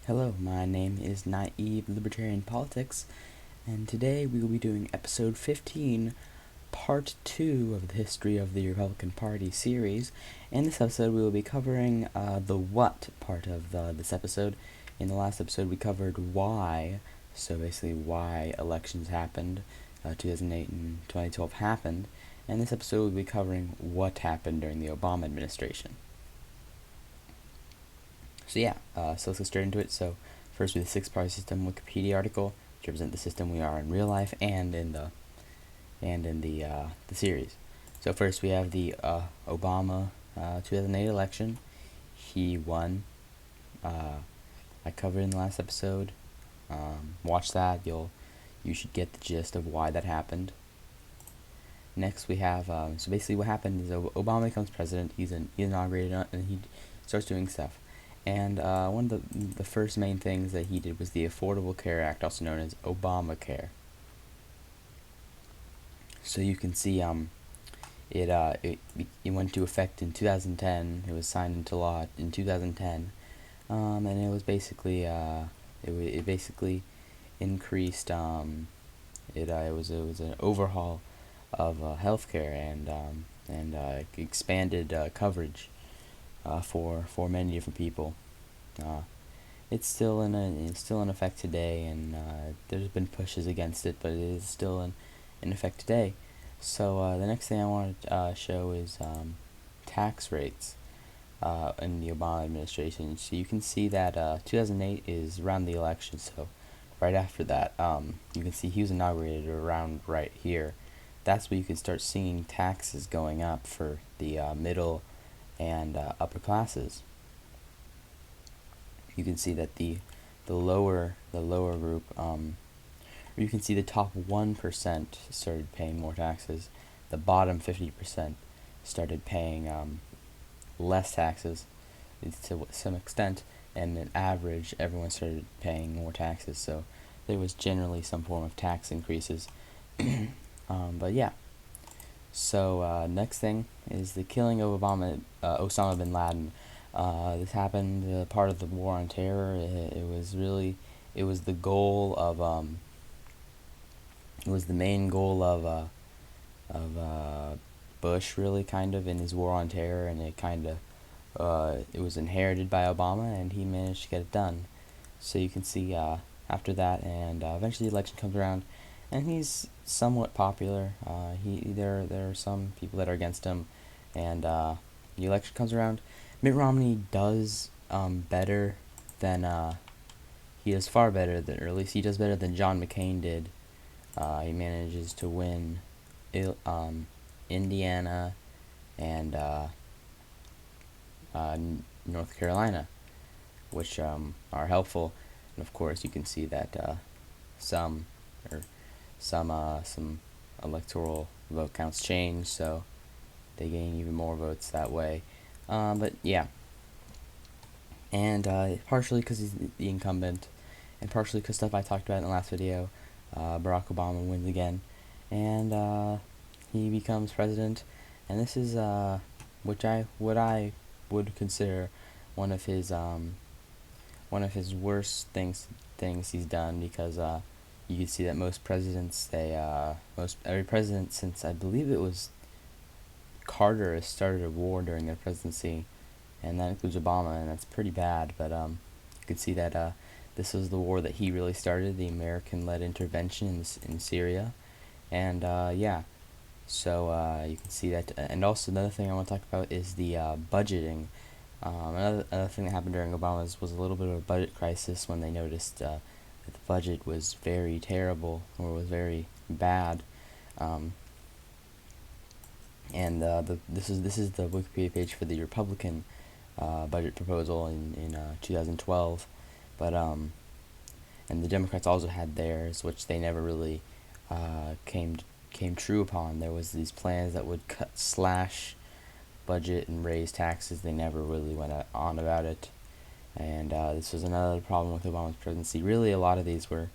Hello, my name is Naive Libertarian Politics, and today we will be doing episode 15, part 2 of the History of the Republican Party series. In this episode, we will be covering the what part of this episode. In the last episode, we covered why, so basically why elections happened, 2008 and 2012 happened, and this episode will be covering what happened during the Obama administration. So let's get straight into it. So first, with the six-party system Wikipedia article to represent the system we are in real life and in the series. So first, we have the Obama 2008 election. He won. I covered in the last episode. Watch that. You should get the gist of why that happened. Next, we have so basically what happened is Obama becomes president. He's inaugurated and he starts doing stuff. And one of the first main things that he did was the Affordable Care Act, also known as Obamacare. So you can see it went into effect in 2010. It was signed into law in 2010, and it was basically it basically increased it was an overhaul of healthcare and expanded coverage for many different people. It's still in effect today, and there's been pushes against it, but it is still in effect today. So the next thing I want to show is tax rates in the Obama administration. So you can see that 2008 is around the election. So right after that, you can see he was inaugurated around right here. That's where you can start seeing taxes going up for the middle and upper classes. You can see that the lower group, you can see the top 1% started paying more taxes. The bottom 50% started paying less taxes to some extent, and an average, everyone started paying more taxes. So there was generally some form of tax increases. But yeah. So next thing is the killing of Osama bin Laden. This happened part of the War on Terror. It was the goal of it was the main goal of Bush, really, kind of, in his War on Terror, and it was inherited by Obama, and he managed to get it done. So you can see after that, and eventually the election comes around, and he's somewhat popular. There are some people that are against him, and the election comes around. Mitt Romney does better than he does far better than, or at least he does better than John McCain did. He manages to win Indiana and North Carolina, which are helpful. And of course, you can see that some electoral vote counts change, so they gain even more votes that way. But yeah, and partially because he's the incumbent, and partially because stuff I talked about in the last video, Barack Obama wins again, and he becomes president, and this is what I would consider one of his worst things he's done, because you can see that most presidents, every president since I believe it was Carter has started a war during their presidency, and that includes Obama, and that's pretty bad. But you can see that this was the war that he really started, the American-led intervention in Syria, and yeah. So you can see that, and also another thing I want to talk about is the budgeting. Another thing that happened during Obama's was a little bit of a budget crisis when they noticed that the budget was very terrible, or was very bad. And this is the Wikipedia page for the Republican budget proposal in 2012, but and the Democrats also had theirs, which they never really came true upon. There was these plans that would slash budget and raise taxes. They never really went on about it, and this was another problem with Obama's presidency. Really, a lot of these were,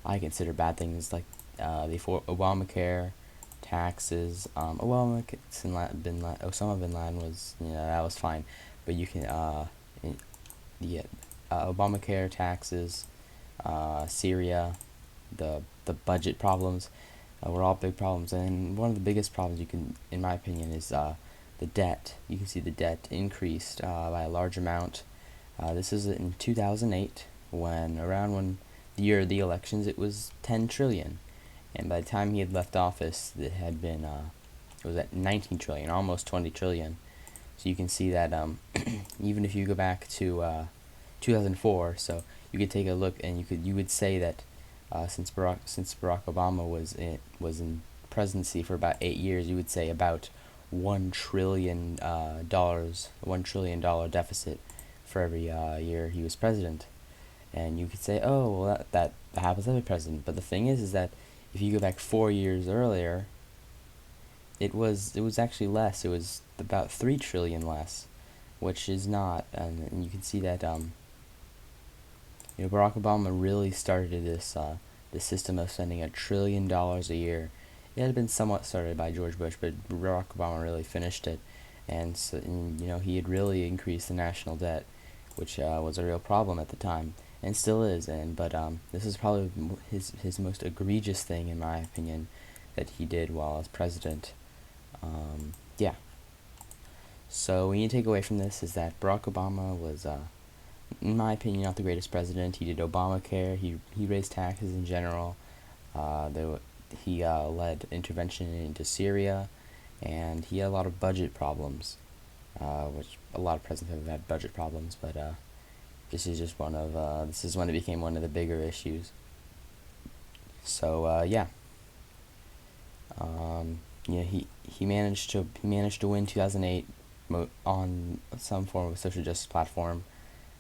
I consider, bad things, like the Obamacare, taxes. Osama bin Laden was, that was fine, but you can Obamacare, taxes, Syria, the budget problems were all big problems. And one of the biggest problems in my opinion, is the debt. You can see the debt increased by a large amount. This is in 2008, when the year of the elections, it was 10 trillion, and by the time he had left office, it was at 19 trillion, almost 20 trillion. So you can see that even if you go back to 2004, so you could take a look, and you would say that since Barack Obama was in presidency for about 8 years, you would say about $1 trillion deficit for every year he was president. And you could say, oh, well, that happens to every president. But the thing is that if you go back 4 years earlier, it was actually less. It was about 3 trillion less, which is not. And you can see that Barack Obama really started this system of spending $1 trillion a year. It had been somewhat started by George Bush, but Barack Obama really finished it, and he had really increased the national debt, which was a real problem at the time, and still is. But this is probably his most egregious thing, in my opinion, that he did while as president. Yeah. So what you take away from this is that Barack Obama was, in my opinion, not the greatest president. He did Obamacare. He raised taxes in general. He led intervention into Syria, and he had a lot of budget problems, which a lot of presidents have had budget problems. But this is when it became one of the bigger issues. So yeah. He managed to win 2008 on some form of social justice platform,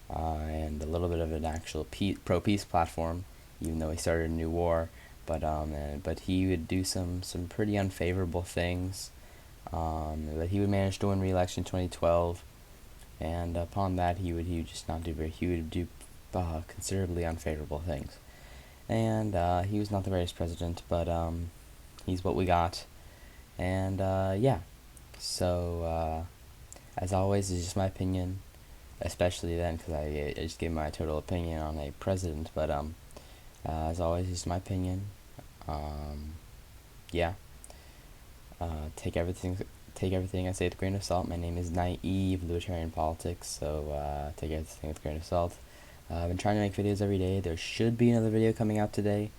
and a little bit of an actual pro-peace platform, even though he started a new war. But he would do some pretty unfavorable things. But he would manage to win re-election in 2012, and upon that he would just not do very. He would do considerably unfavorable things, and he was not the greatest president, but he's what we got. And yeah. So as always, it's just my opinion, especially then, because I just gave my total opinion on a president. But as always, it's my opinion. Yeah. Take everything I say with a grain of salt. My name is Naive Libertarian Politics, so take everything with a grain of salt. I've been trying to make videos every day. There should be another video coming out today,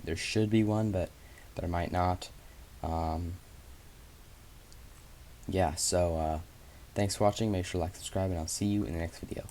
there should be one, but there might not. Yeah. So thanks for watching. Make sure to like, subscribe, and I'll see you in the next video.